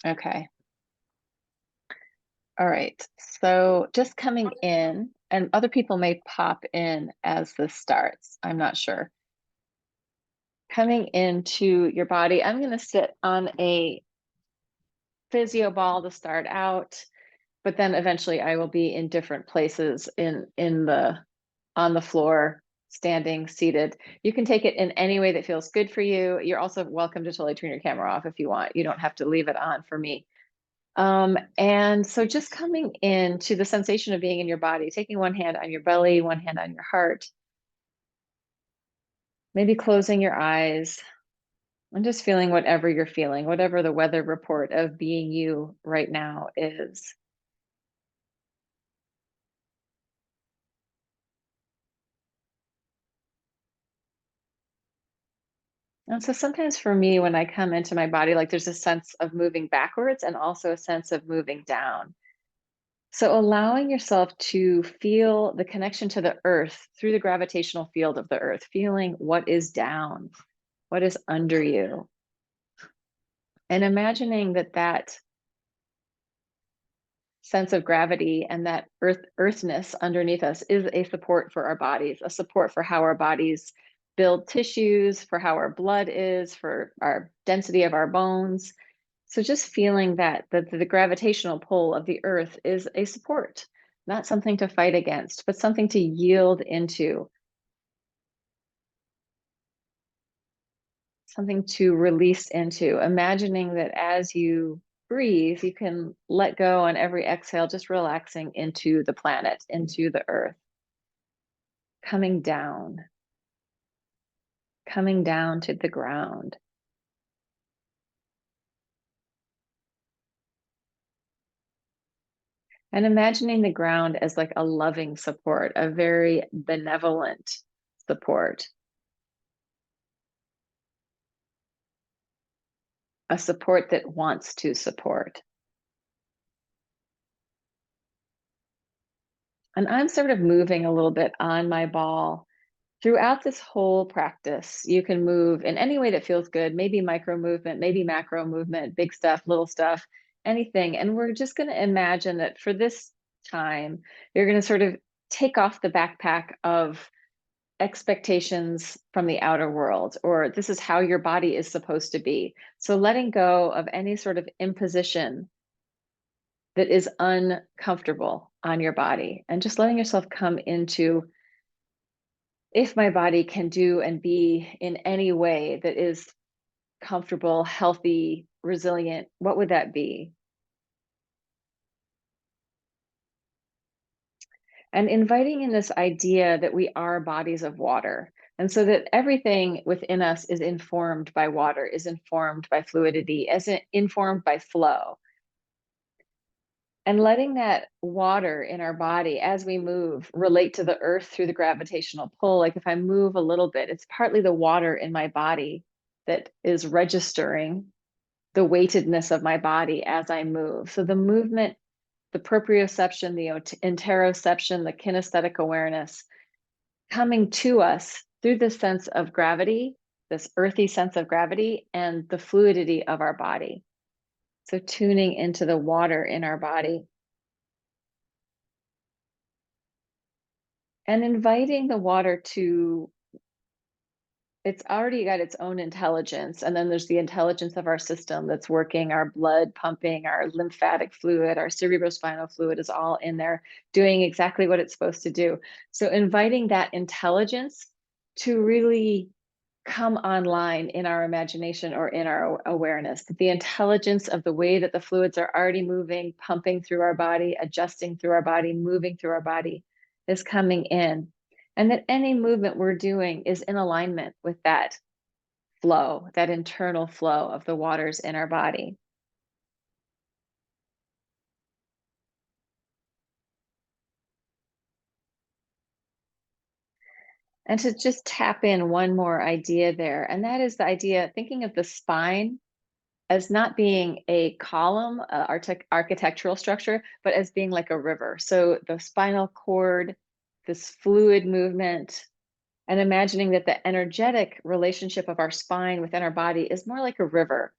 Okay. All right. So just coming in, and other people may pop in as this starts. I'm not sure. Coming into your body, I'm going to sit on a physio ball to start out, but then eventually I will be in different places in the on the floor, standing, seated. You can take it in any way that feels good for you. You're also welcome to totally turn your camera off if you want. You don't have to leave it on for me. And so just coming into the sensation of being in your body, taking one hand on your belly, one hand on your heart, maybe closing your eyes and just feeling whatever you're feeling, whatever the weather report of being you right now is. And so sometimes for me, when I come into my body, like there's a sense of moving backwards and also a sense of moving down. So allowing yourself to feel the connection to the earth through the gravitational field of the earth, feeling what is down, what is under you, and imagining that that sense of gravity and that earthness underneath us is a support for our bodies, a support for how our bodies build tissues, for how our blood is, for our density of our bones. So just feeling that the gravitational pull of the earth is a support, not something to fight against, but something to yield into, something to release into, imagining that as you breathe, you can let go on every exhale, just relaxing into the planet, into the earth, coming down to the ground. And imagining the ground as like a loving support, a very benevolent support, a support that wants to support. And I'm sort of moving a little bit on my ball throughout this whole practice. You can move in any way that feels good, maybe micro movement, maybe macro movement, big stuff, little stuff, anything. And we're just going to imagine that for this time, you're going to sort of take off the backpack of expectations from the outer world, or this is how your body is supposed to be. So letting go of any sort of imposition that is uncomfortable on your body and just letting yourself come into, if my body can do and be in any way that is comfortable, healthy, resilient, what would that be? And inviting in this idea that we are bodies of water. And so that everything within us is informed by water, is informed by fluidity, is informed by flow. And letting that water in our body as we move relate to the earth through the gravitational pull. Like if I move a little bit, it's partly the water in my body that is registering the weightedness of my body as I move. So the movement, the proprioception, the interoception, the kinesthetic awareness coming to us through this sense of gravity, this earthy sense of gravity, and the fluidity of our body. So tuning into the water in our body and inviting the water to, it's already got its own intelligence. And then there's the intelligence of our system that's working, our blood pumping, our lymphatic fluid, our cerebrospinal fluid is all in there doing exactly what it's supposed to do. So inviting that intelligence to really come online in our imagination or in our awareness, the intelligence of the way that the fluids are already moving, pumping through our body, adjusting through our body, moving through our body is coming in. And that any movement we're doing is in alignment with that flow, that internal flow of the waters in our body. And to just tap in one more idea there, and that is the idea, thinking of the spine as not being a column, architectural structure, but as being like a river. So the spinal cord, this fluid movement, and imagining that the energetic relationship of our spine within our body is more like a river.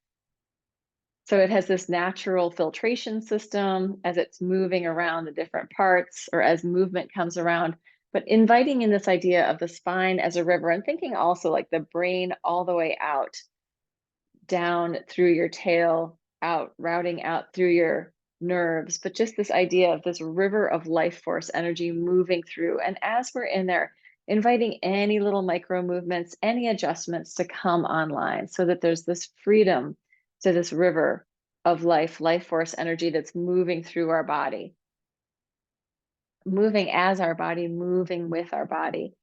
So it has this natural filtration system as it's moving around the different parts or as movement comes around, but inviting in this idea of the spine as a river and thinking also like the brain all the way out, down through your tail, out, routing out through your nerves, but just this idea of this river of life force energy moving through. And as we're in there, inviting any little micro movements, any adjustments to come online so that there's this freedom to this river of life force energy that's moving through our body, moving as our body, moving with our body.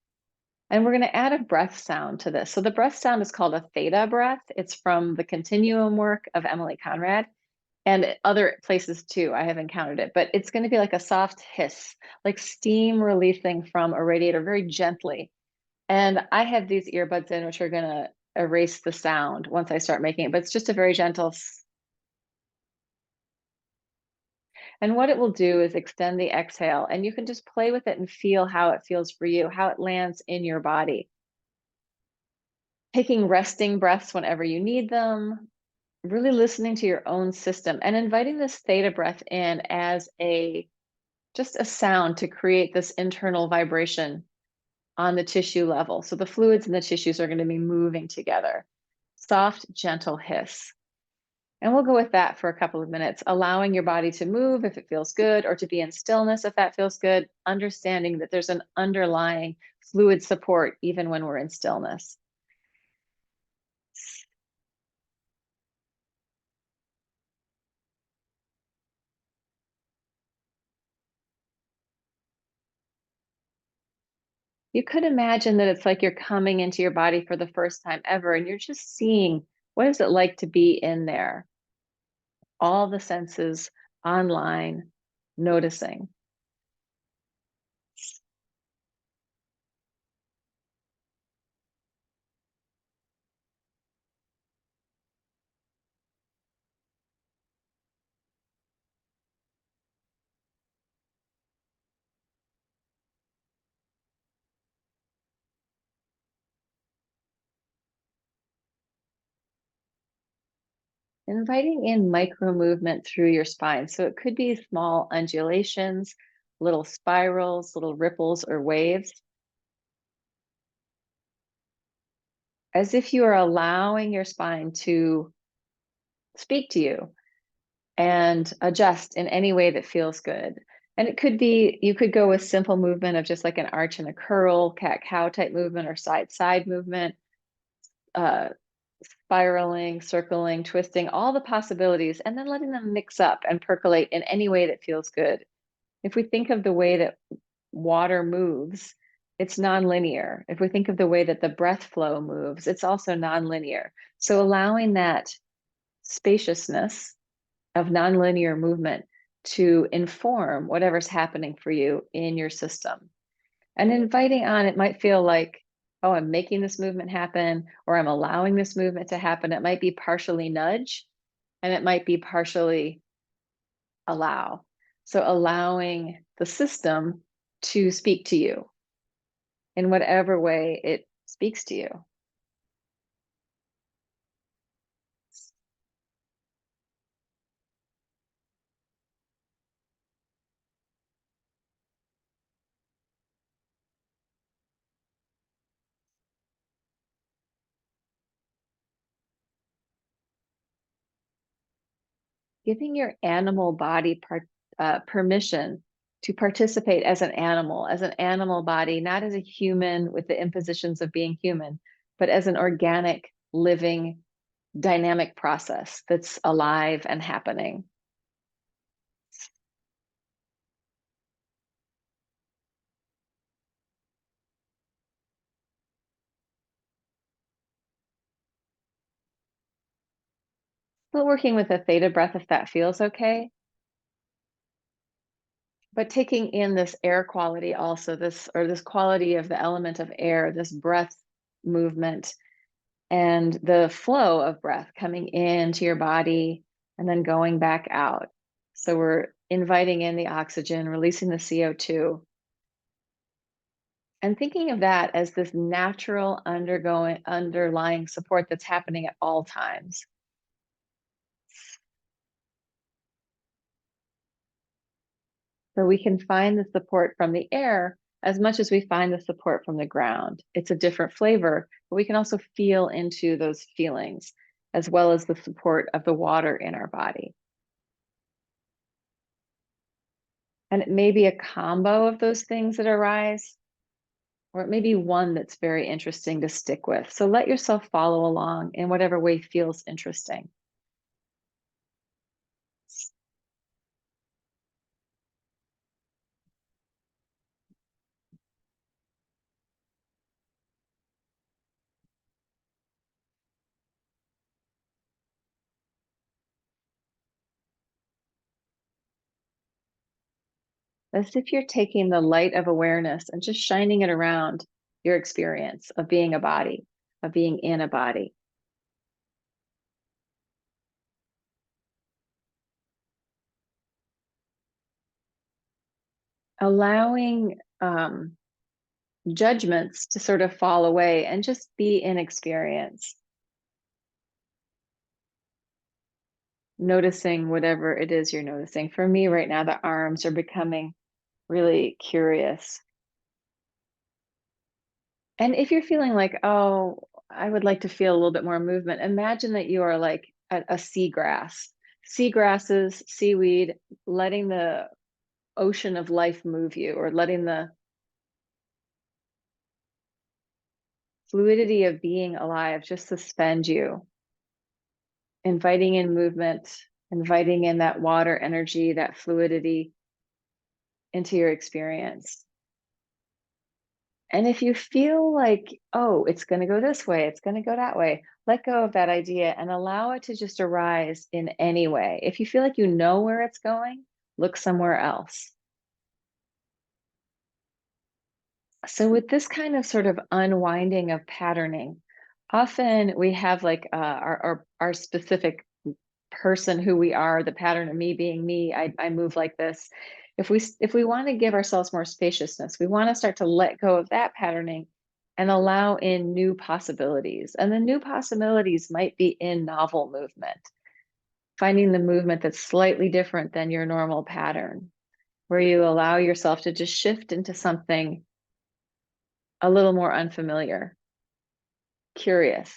And we're going to add a breath sound to this. So the breath sound is called a theta breath. It's from the continuum work of Emily Conrad and other places too. I have encountered it, but it's going to be like a soft hiss, like steam releasing from a radiator very gently. And I have these earbuds in, which are going to erase the sound once I start making it, but it's just a very gentle. And what it will do is extend the exhale, and you can just play with it and feel how it feels for you, how it lands in your body. Taking resting breaths whenever you need them, really listening to your own system and inviting this theta breath in as just a sound to create this internal vibration on the tissue level. So the fluids and the tissues are going to be moving together. Soft, gentle hiss. And we'll go with that for a couple of minutes, allowing your body to move if it feels good or to be in stillness if that feels good, understanding that there's an underlying fluid support even when we're in stillness. You could imagine that it's like you're coming into your body for the first time ever, and you're just seeing what is it like to be in there? All the senses online, noticing. Inviting in micro movement through your spine. So it could be small undulations, little spirals, little ripples or waves, as if you are allowing your spine to speak to you and adjust in any way that feels good. And it could be, you could go with simple movement of just like an arch and a curl, cat cow type movement or side movement, uh, spiraling, circling, twisting, all the possibilities, and then letting them mix up and percolate in any way that feels good. If we think of the way that water moves, it's nonlinear. If we think of the way that the breath flow moves, it's also nonlinear. So allowing that spaciousness of nonlinear movement to inform whatever's happening for you in your system. And inviting on, it might feel like, oh, I'm making this movement happen, or I'm allowing this movement to happen. It might be partially nudge, and it might be partially allow. So allowing the system to speak to you in whatever way it speaks to you. Giving your animal body permission to participate as an animal body, not as a human with the impositions of being human, but as an organic, living, dynamic process that's alive and happening. Still working with a theta breath if that feels okay, but taking in this air quality also, this quality of the element of air, this breath movement and the flow of breath coming into your body and then going back out. So we're inviting in the oxygen, releasing the CO2, and thinking of that as this natural underlying support that's happening at all times. So we can find the support from the air as much as we find the support from the ground. It's a different flavor, but we can also feel into those feelings as well as the support of the water in our body. And it may be a combo of those things that arise, or it may be one that's very interesting to stick with. So let yourself follow along in whatever way feels interesting. As if you're taking the light of awareness and just shining it around your experience of being a body, of being in a body. Allowing judgments to sort of fall away and just be in experience. Noticing whatever it is you're noticing. For me right now, the arms are becoming really curious. And if you're feeling like, oh, I would like to feel a little bit more movement, imagine that you are like a seagrass. Seagrasses, seaweed, letting the ocean of life move you, or letting the fluidity of being alive just suspend you, inviting in movement, inviting in that water energy, that fluidity into your experience. And if you feel like, oh, it's going to go this way, it's going to go that way, let go of that idea and allow it to just arise in any way. If you feel like you know where it's going, look somewhere else. So with this kind of sort of unwinding of patterning, often we have like our specific person who we are, the pattern of me being me, I move like this. If we want to give ourselves more spaciousness, we want to start to let go of that patterning and allow in new possibilities. And the new possibilities might be in novel movement, finding the movement that's slightly different than your normal pattern, where you allow yourself to just shift into something a little more unfamiliar, curious.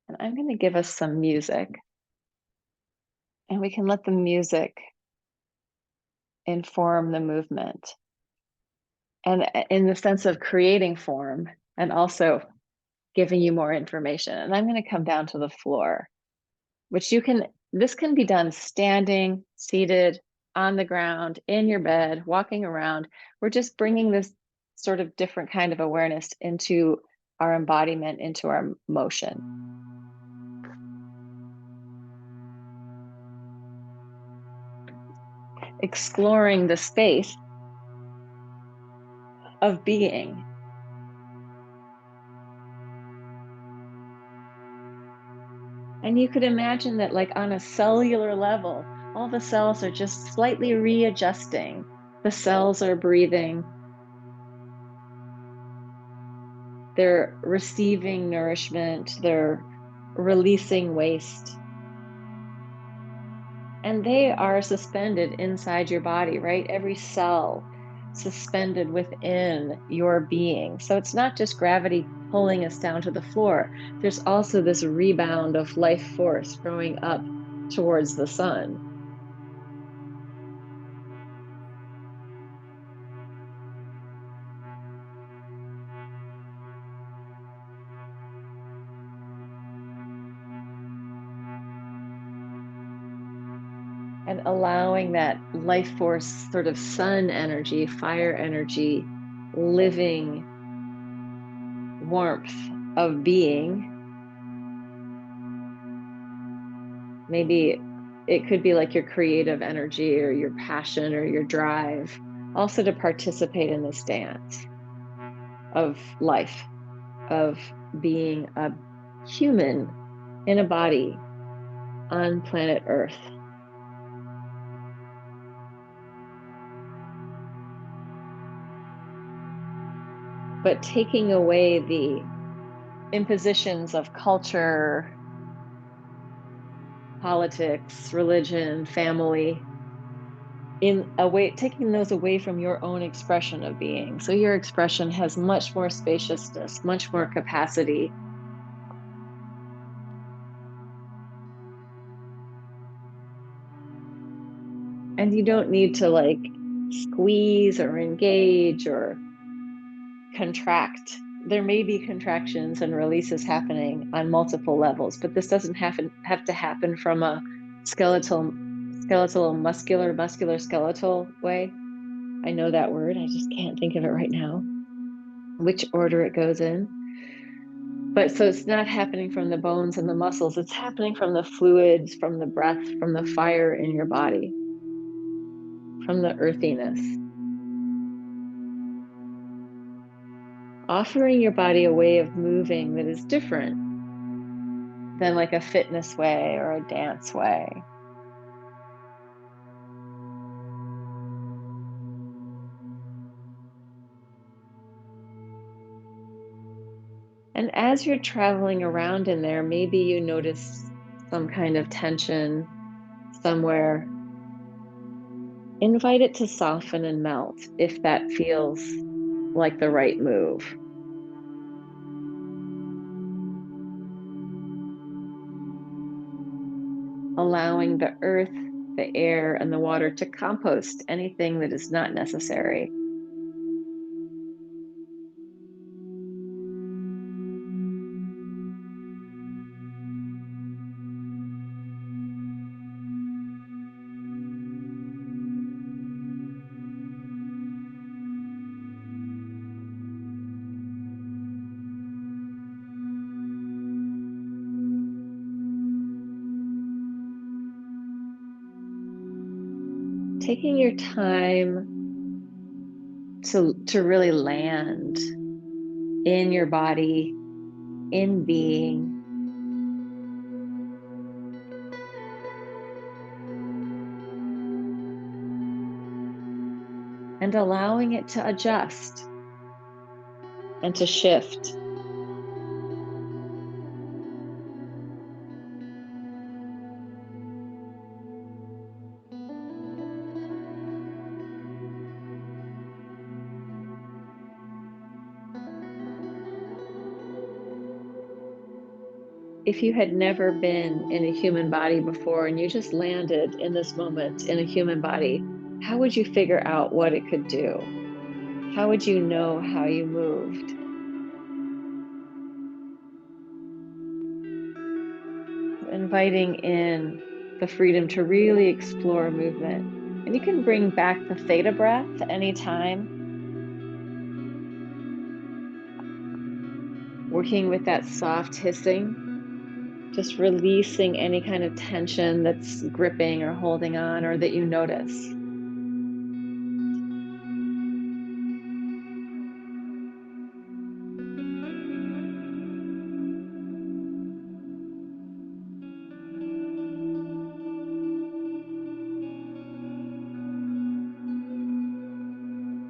And I'm going to give us some music, and we can let the music inform the movement. And in the sense of creating form and also giving you more information. And I'm going to come down to the floor, which this can be done standing, seated, on the ground, in your bed, walking around. We're just bringing this sort of different kind of awareness into our embodiment, into our motion. Exploring the space of being. And you could imagine that, like on a cellular level, all the cells are just slightly readjusting. The cells are breathing. They're receiving nourishment. They're releasing waste. And they are suspended inside your body, right? Every cell suspended within your being. So it's not just gravity pulling us down to the floor. There's also this rebound of life force growing up towards the sun. And allowing that life force, sort of sun energy, fire energy, living warmth of being. Maybe it could be like your creative energy or your passion or your drive, also to participate in this dance of life, of being a human in a body on planet Earth. But taking away the impositions of culture, politics, religion, family, in a way, taking those away from your own expression of being. So your expression has much more spaciousness, much more capacity. And you don't need to like squeeze or engage or contract. There may be contractions and releases happening on multiple levels, but this doesn't have to happen from a skeletal, muscular skeletal way. I know that word, I just can't think of it right now, which order it goes in. But so it's not happening from the bones and the muscles, it's happening from the fluids, from the breath, from the fire in your body, from the earthiness. Offering your body a way of moving that is different than like a fitness way or a dance way. And as you're traveling around in there, maybe you notice some kind of tension somewhere. Invite it to soften and melt if that feels like the right move. Allowing the earth, the air, and the water to compost anything that is not necessary. Taking your time to really land in your body, in being, and allowing it to adjust and to shift. If you had never been in a human body before and you just landed in this moment in a human body, how would you figure out what it could do? How would you know how you moved? Inviting in the freedom to really explore movement. And you can bring back the theta breath anytime, working with that soft hissing, just releasing any kind of tension that's gripping or holding on or that you notice.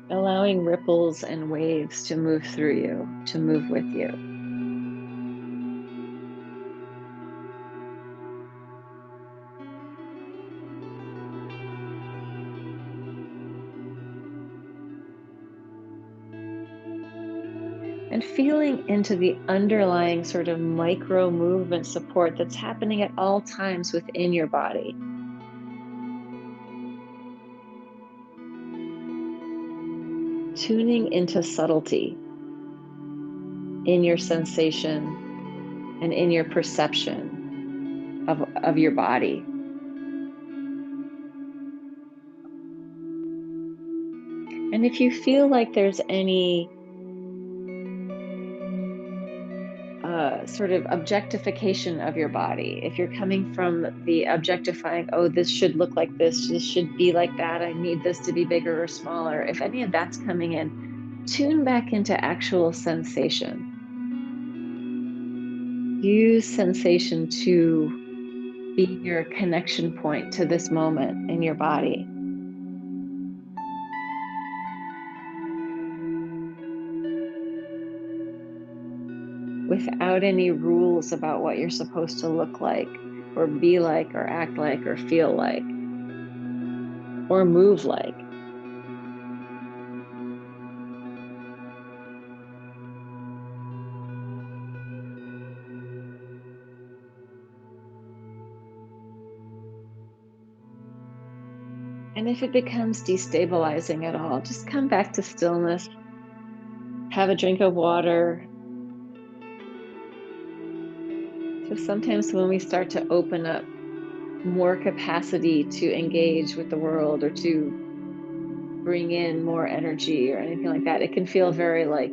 Allowing ripples and waves to move through you, to move with you. And feeling into the underlying sort of micro movement support that's happening at all times within your body. Tuning into subtlety in your sensation and in your perception of your body. And if you feel like there's any sort of objectification of your body, if you're coming from the objectifying, oh, this should look like this should be like that, I need this to be bigger or smaller, if any of that's coming in, tune back into actual sensation. Use sensation to be your connection point to this moment in your body. Without any rules about what you're supposed to look like. or be like, or act like, or feel like, or move like. And if it becomes destabilizing at all, just come back to stillness, have a drink of water. So sometimes when we start to open up more capacity to engage with the world or to bring in more energy or anything like that, it can feel very like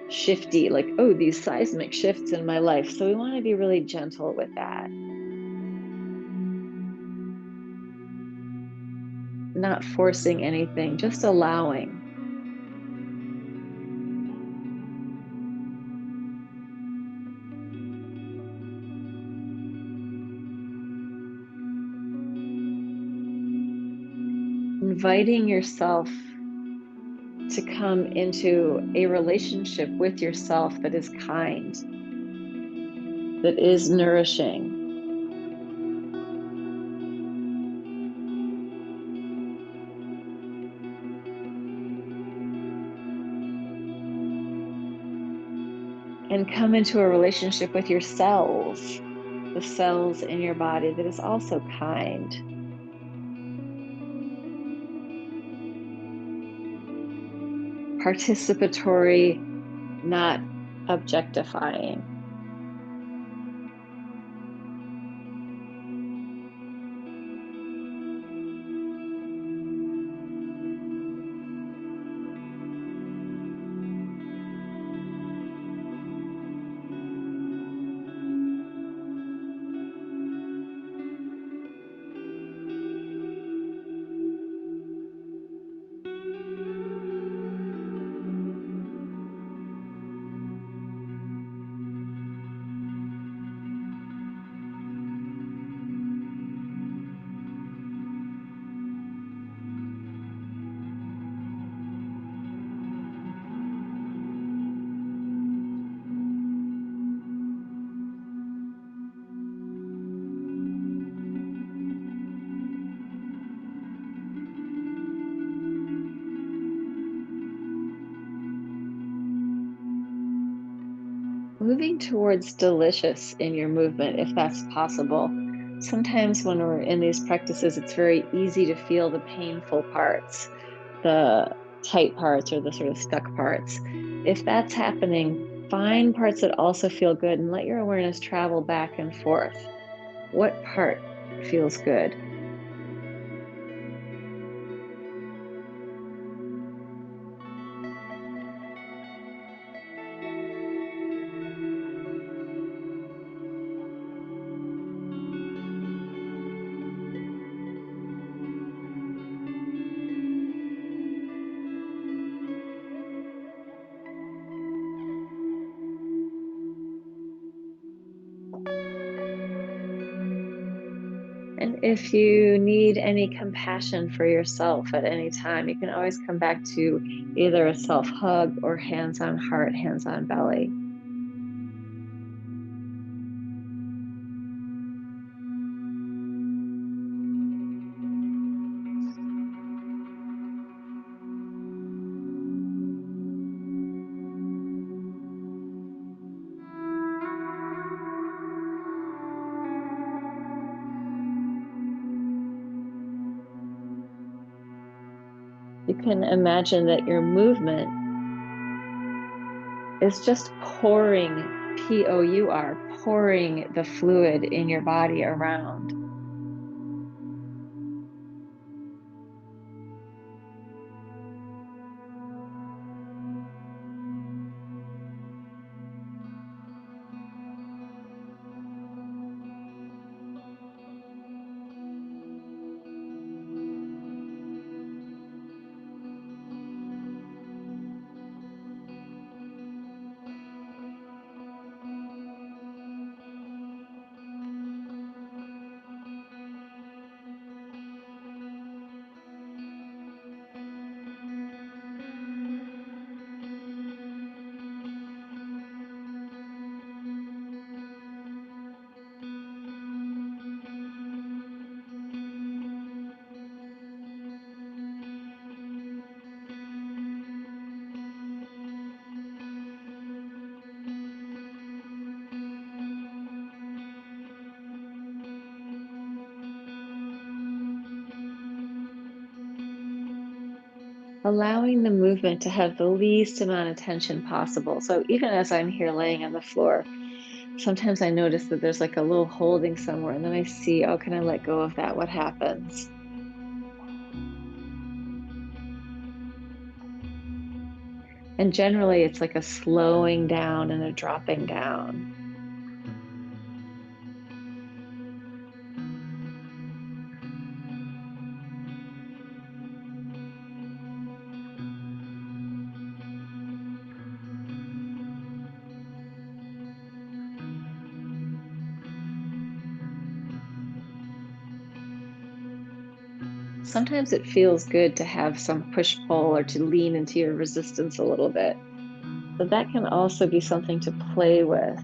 shifty, like, oh, these seismic shifts in my life. So we want to be really gentle with that, not forcing anything, just allowing. Inviting yourself to come into a relationship with yourself that is kind, that is nourishing. And come into a relationship with your cells, the cells in your body that is also kind, participatory, not objectifying. Moving towards delicious in your movement, if that's possible. Sometimes when we're in these practices, it's very easy to feel the painful parts, the tight parts, or the sort of stuck parts. If that's happening, find parts that also feel good and let your awareness travel back and forth. What part feels good? And if you need any compassion for yourself at any time, you can always come back to either a self hug or hands on heart, hands on belly. You can imagine that your movement is just pouring, pouring the fluid in your body around. allowing the movement to have the least amount of tension possible. So even as I'm here laying on the floor, sometimes I notice that there's like a little holding somewhere, and then I see, oh, can I let go of that? What happens? And generally, it's like a slowing down and a dropping down. Sometimes it feels good to have some push pull or to lean into your resistance a little bit. So that can also be something to play with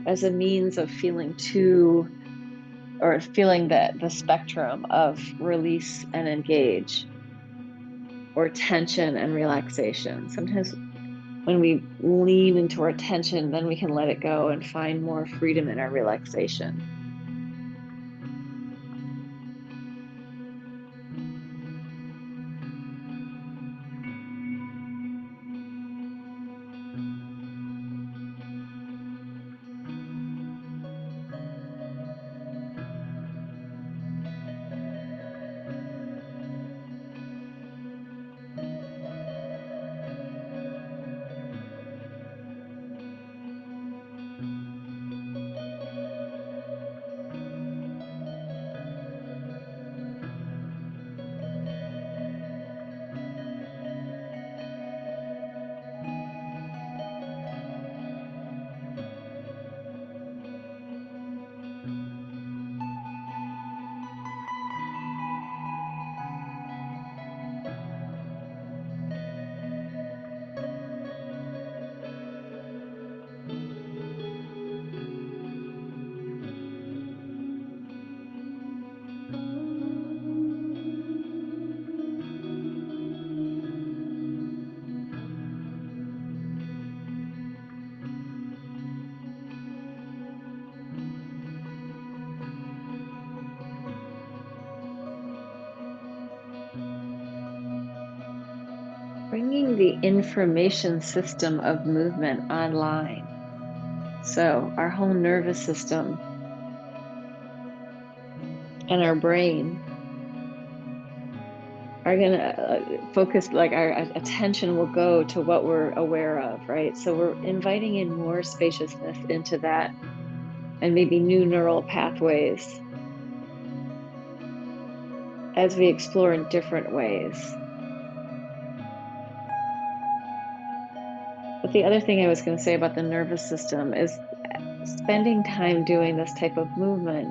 as a means of feeling to, or feeling the spectrum of release and engage, or tension and relaxation. Sometimes when we lean into our tension, then we can let it go and find more freedom in our relaxation. Bringing the information system of movement online. So, our whole nervous system and our brain are going to focus, like our attention will go to what we're aware of, right? So, we're inviting in more spaciousness into that, and maybe new neural pathways as we explore in different ways. But the other thing I was going to say about the nervous system is spending time doing this type of movement.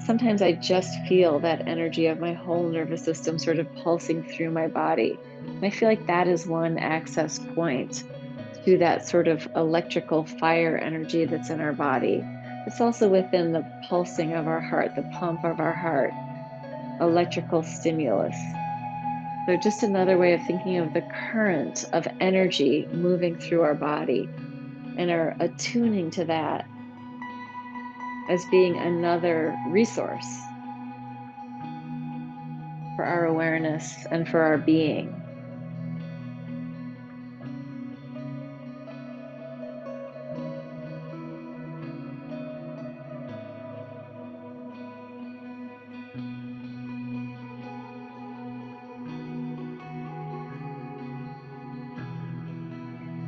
Sometimes I just feel that energy of my whole nervous system sort of pulsing through my body. And I feel like that is one access point to that sort of electrical fire energy that's in our body. It's also within the pulsing of our heart, the pump of our heart, electrical stimulus. So, just another way of thinking of the current of energy moving through our body, and are attuning to that as being another resource for our awareness and for our being.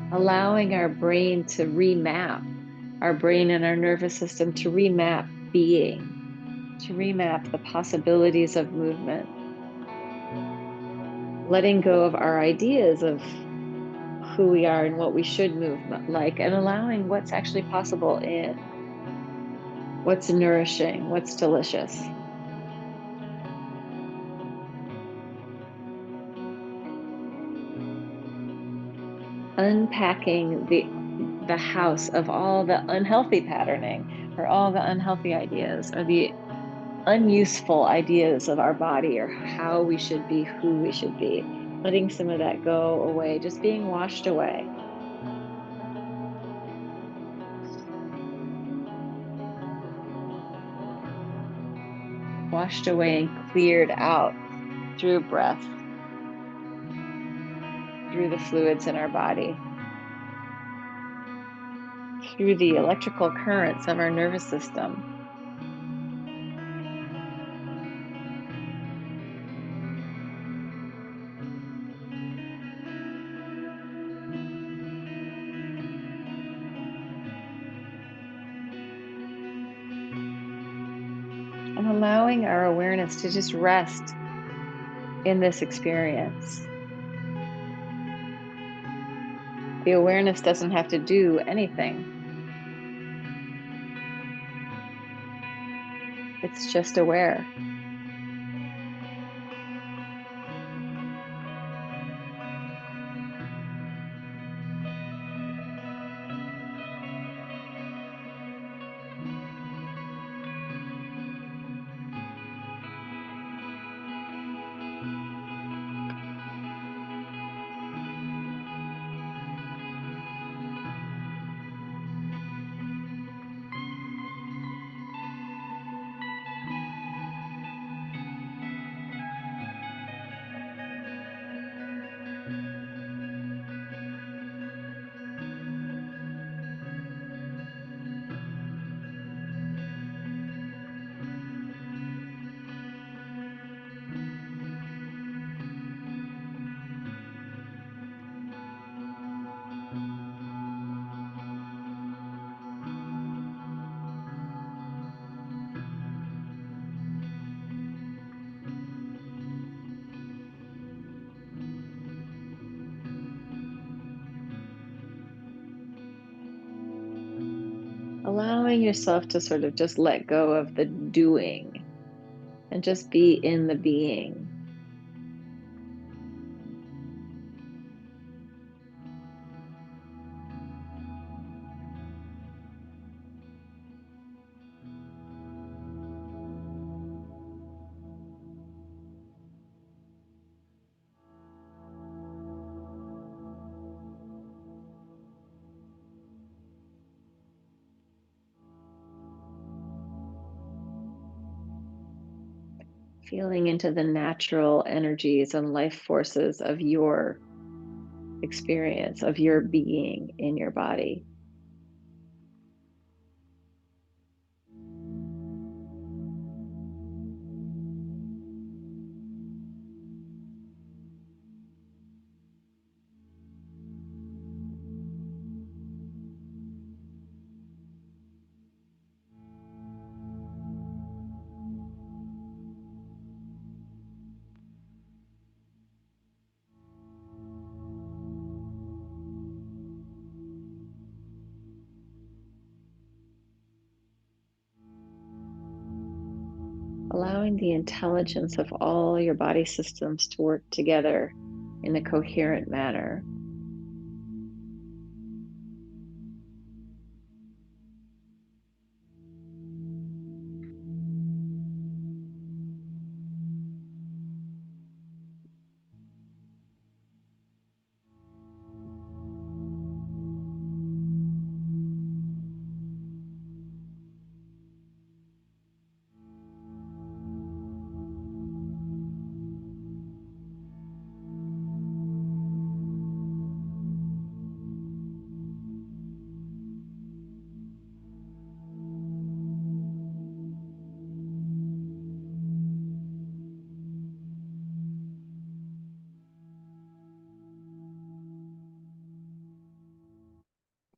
Allowing our brain to remap, our brain and our nervous system to remap being, to remap the possibilities of movement, letting go of our ideas of who we are and what we should move like, and allowing what's actually possible in, what's nourishing, what's delicious. Unpacking the house of all the unhealthy patterning, or all the unhealthy ideas, or the unuseful ideas of our body, or how we should be, who we should be, letting some of that go away, just being washed away. washed away and cleared out through breath, through the fluids in our body, through the electrical currents of our nervous system. And allowing our awareness to just rest in this experience. The awareness doesn't have to do anything. It's just aware. Allowing yourself to sort of just let go of the doing and just be in the being. Feeling into the natural energies and life forces of your experience, of your being in your body. Allowing the intelligence of all your body systems to work together in a coherent manner.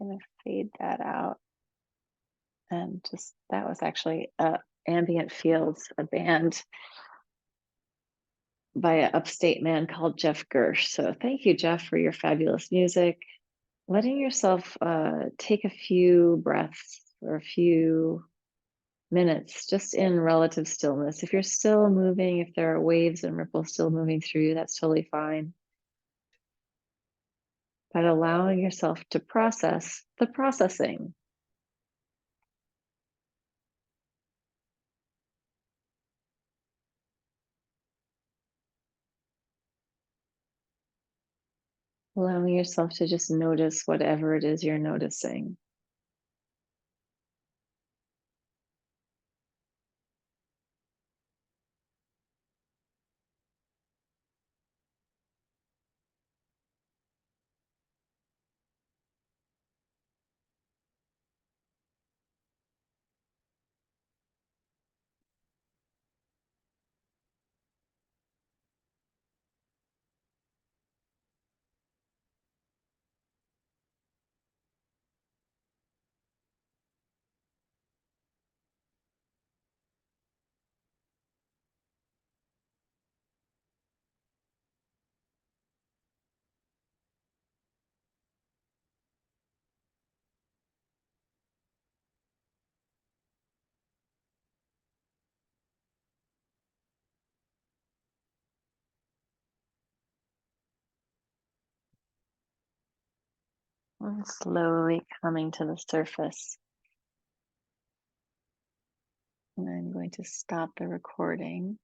I'm going to fade that out. And just that was actually Ambient Fields, a band by an upstate man called Jeff Gersh. So thank you, Jeff, for your fabulous music. Letting yourself take a few breaths or a few minutes just in relative stillness. If you're still moving, if there are waves and ripples still moving through you, that's totally fine. But allowing yourself to process the processing. Allowing yourself to just notice whatever it is you're noticing. And slowly coming to the surface. And I'm going to stop the recording.